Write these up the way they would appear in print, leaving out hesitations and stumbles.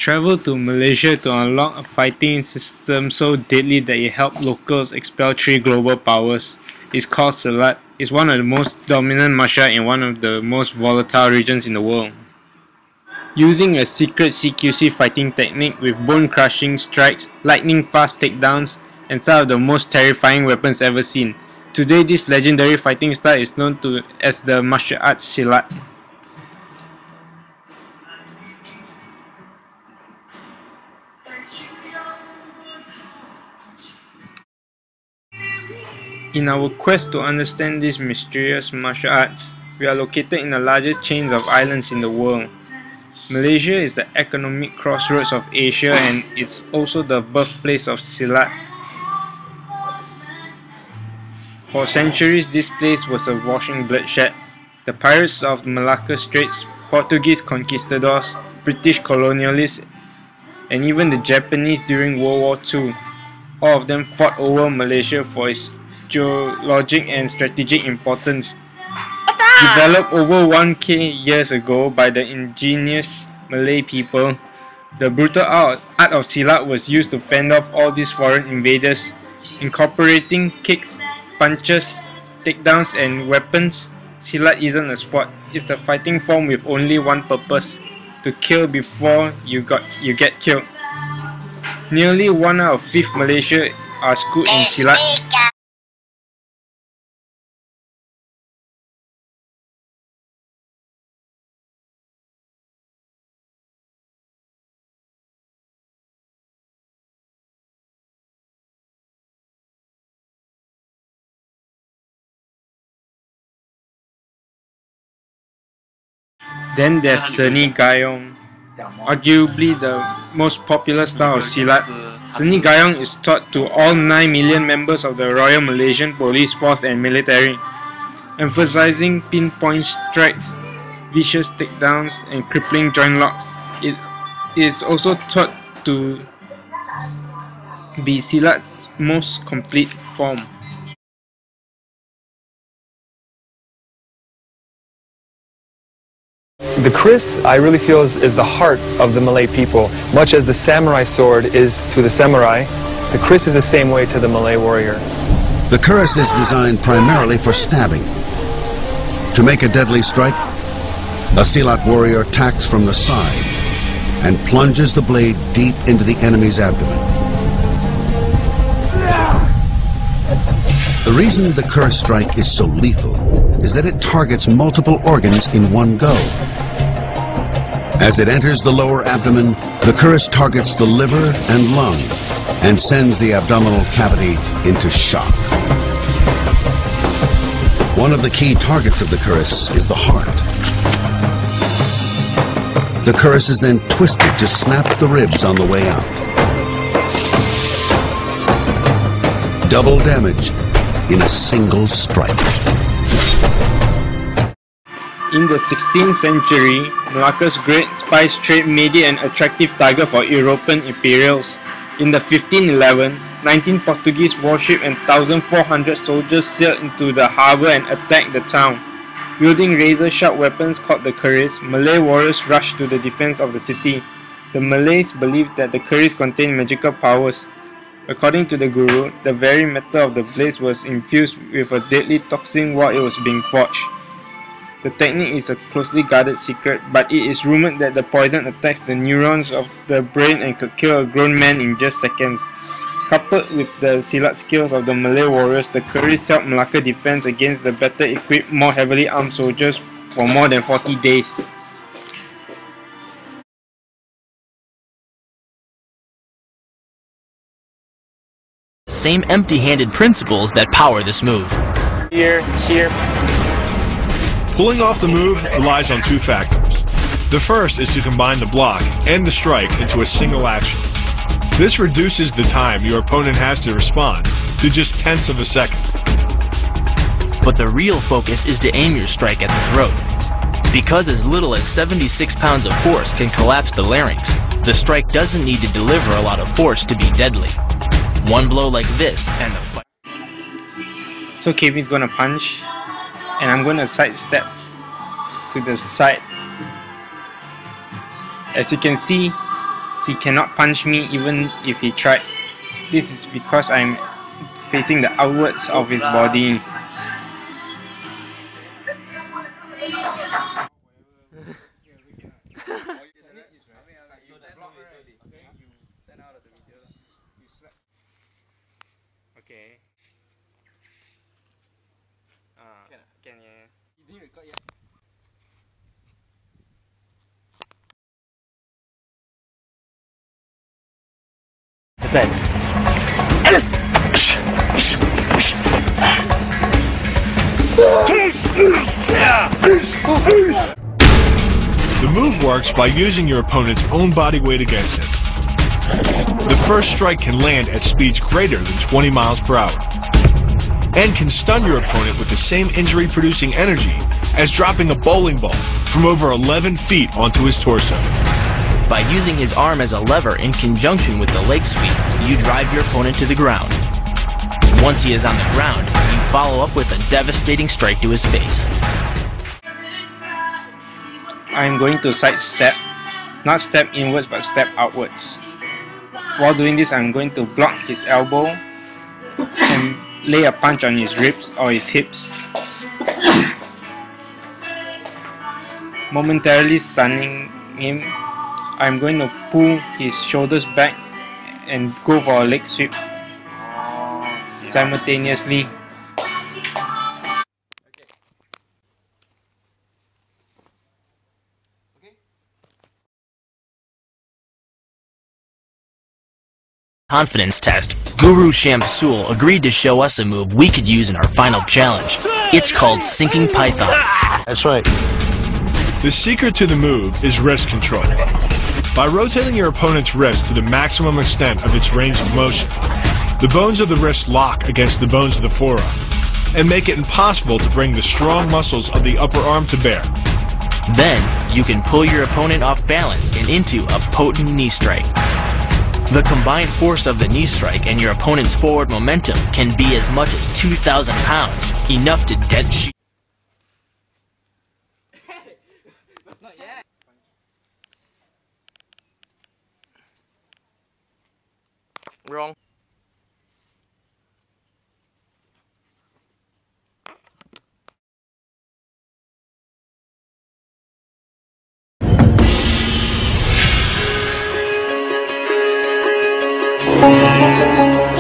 Travel to Malaysia to unlock a fighting system so deadly that it helped locals expel three global powers. It's called Silat. It's one of the most dominant martial art in one of the most volatile regions in the world. Using a secret CQC fighting technique with bone-crushing strikes, lightning-fast takedowns, and some of the most terrifying weapons ever seen. Today, this legendary fighting style is known as the martial arts Silat. In our quest to understand these mysterious martial arts, we are located in the largest chains of islands in the world. Malaysia is the economic crossroads of Asia and it's also the birthplace of Silat. For centuries, this place was a washing bloodshed. The pirates of Malacca Straits, Portuguese conquistadors, British colonialists, and even the Japanese during World War II, all of them fought over Malaysia for its geologic and strategic importance. Developed over 1k years ago by the ingenious Malay people, the brutal art of Silat was used to fend off all these foreign invaders, incorporating kicks, punches, takedowns, and weapons. Silat isn't a sport, it's a fighting form with only one purpose: to kill before you get killed. Nearly 1 out of 5 Malaysia are schooled in Silat. Then there's Seni Gayong, arguably the most popular style of Silat. Seni Gayong is taught to all 9 million members of the Royal Malaysian Police Force and military, emphasizing pinpoint strikes, vicious takedowns, and crippling joint locks. It is also taught to be Silat's most complete form. The kris, I really feel, is the heart of the Malay people. Much as the samurai sword is to the samurai, the kris is the same way to the Malay warrior. The kris is designed primarily for stabbing. To make a deadly strike, a Silat warrior tacks from the side and plunges the blade deep into the enemy's abdomen. The reason the kris strike is so lethal is that it targets multiple organs in one go. As it enters the lower abdomen, the kris targets the liver and lung and sends the abdominal cavity into shock. One of the key targets of the kris is the heart. The kris is then twisted to snap the ribs on the way out. Double damage in a single strike. In the 16th century, Malacca's great spice trade made it an attractive target for European imperials. In the 1511, 19 Portuguese warships and 1,400 soldiers sailed into the harbour and attacked the town. Wielding razor-sharp weapons called the keris, Malay warriors rushed to the defence of the city. The Malays believed that the keris contained magical powers. According to the guru, the very metal of the blades was infused with a deadly toxin while it was being forged. The technique is a closely guarded secret, but it is rumoured that the poison attacks the neurons of the brain and could kill a grown man in just seconds. Coupled with the Silat skills of the Malay warriors, the keris helped Malacca defend against the better equipped, more heavily armed soldiers for more than 40 days. Same empty-handed principles that power this move. Here. Pulling off the move relies on 2 factors. The first is to combine the block and the strike into a single action. This reduces the time your opponent has to respond to just tenths of a second. But the real focus is to aim your strike at the throat. Because as little as 76 pounds of force can collapse the larynx, the strike doesn't need to deliver a lot of force to be deadly. One blow like this and the fight. So Kevin's gonna punch, and I'm gonna sidestep to the side. As you can see, He cannot punch me even if he tried. This is because I'm facing the outwards of his body. Okay. Can yeah. The move works by using your opponent's own body weight against him. The first strike can land at speeds greater than 20 miles per hour and can stun your opponent with the same injury-producing energy as dropping a bowling ball from over 11 feet onto his torso. By using his arm as a lever in conjunction with the leg sweep, you drive your opponent to the ground. Once he is on the ground, you follow up with a devastating strike to his face. I am going to side step, not step inwards but step outwards. While doing this, I am going to block his elbow and lay a punch on his ribs or his hips, momentarily stunning him. I am going to pull his shoulders back and go for a leg sweep simultaneously. Confidence test, Guru Shamsul agreed to show us a move we could use in our final challenge. It's called Sinking Python. That's right. The secret to the move is wrist control. By rotating your opponent's wrist to the maximum extent of its range of motion, the bones of the wrist lock against the bones of the forearm and make it impossible to bring the strong muscles of the upper arm to bear. Then, you can pull your opponent off balance and into a potent knee strike. The combined force of the knee strike and your opponent's forward momentum can be as much as 2,000 pounds, enough to dent you. Wrong.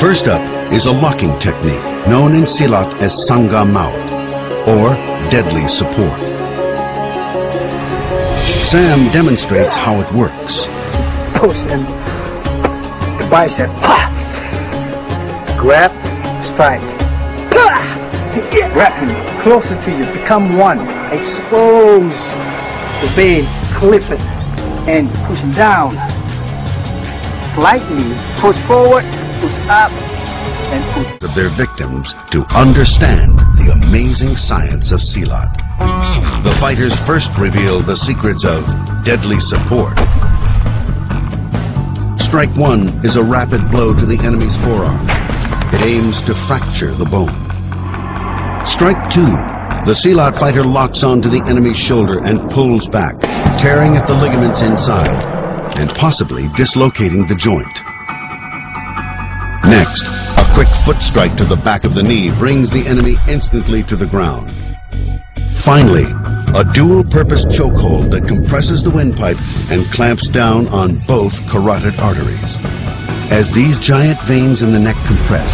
First up is a locking technique known in Silat as Sangga Maut, or deadly support. Sam demonstrates how it works. Push and the bicep. Grab, strike. Grab him closer to you. Become one. Expose the vein. Clip it and push down. Slightly push forward, push up, and push. Of their victims to understand the amazing science of Silat. The fighters first reveal the secrets of deadly support. Strike one is a rapid blow to the enemy's forearm. It aims to fracture the bone. Strike two, the Silat fighter locks onto the enemy's shoulder and pulls back, tearing at the ligaments inside and possibly dislocating the joint. Next, a quick foot strike to the back of the knee brings the enemy instantly to the ground. Finally, a dual-purpose chokehold that compresses the windpipe and clamps down on both carotid arteries. As these giant veins in the neck compress,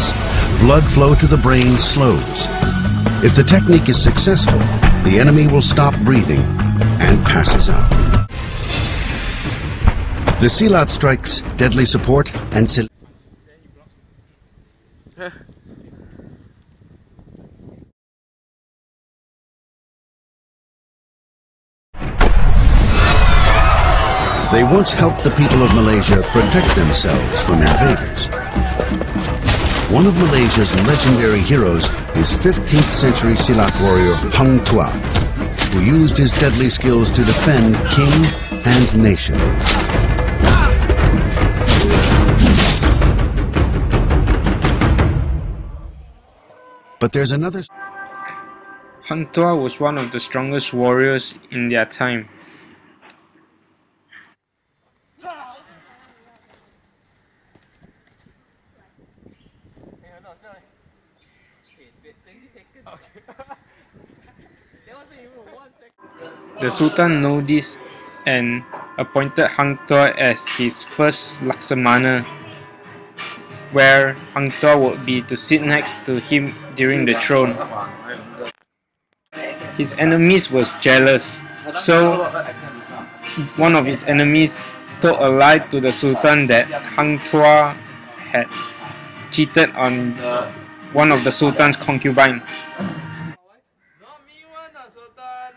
blood flow to the brain slows. If the technique is successful, the enemy will stop breathing and passes out. The Silat strikes, deadly support, and They once helped the people of Malaysia protect themselves from invaders. One of Malaysia's legendary heroes is 15th century Silat warrior Hang Tuah, who used his deadly skills to defend king and nation. But there's another... Hang Tuah was one of the strongest warriors in their time. The Sultan knew this and appointed Hang Tuah as his first Laksamana, where Hang Tuah would be to sit next to him during the throne. His enemies was jealous, so one of his enemies told a lie to the Sultan that Hang Tuah had cheated on one of the Sultan's concubines. Not me one, Sultan.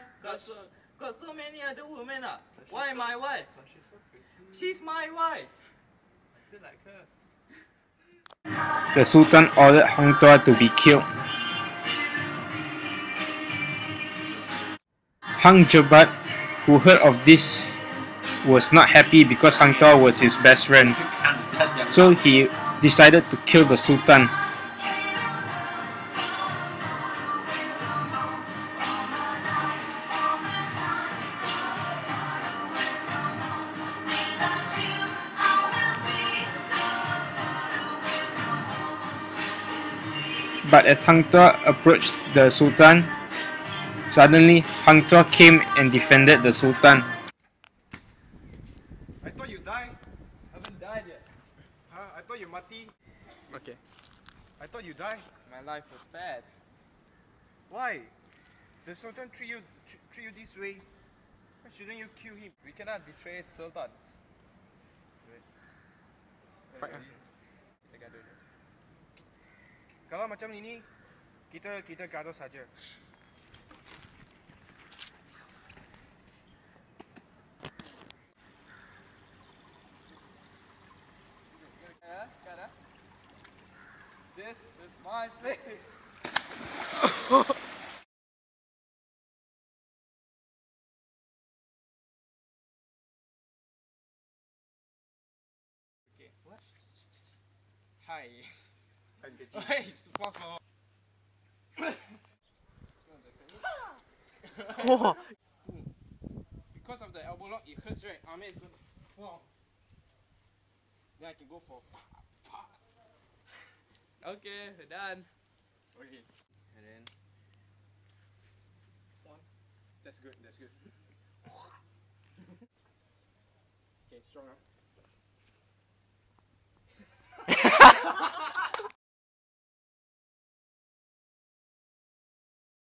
Got so many other women. Why my wife? She's my wife. I still like her. The Sultan ordered Hang Tuah to be killed. Hang Jebat, who heard of this, was not happy because Hang Tuah was his best friend. So he decided to kill the Sultan. But as Hang Tuah approached the Sultan, suddenly Hang Tuah came and defended the Sultan. I thought you died. Haven't died yet. Huh? I thought you mati. Okay. I thought you died. My life was bad. Why? The Sultan treat you this way. Why shouldn't you kill him? We cannot betray sultans. Fight. Kalau macam ini, kita gaduh saja. This is my place. Okay, what? Hi. Wait, it's the boss now. Because of the elbow lock, it hurts, right? Ahmed is going to fall. Then I can go for. Okay, we're done. Okay. And then one. That's good, that's good. Okay, strong up.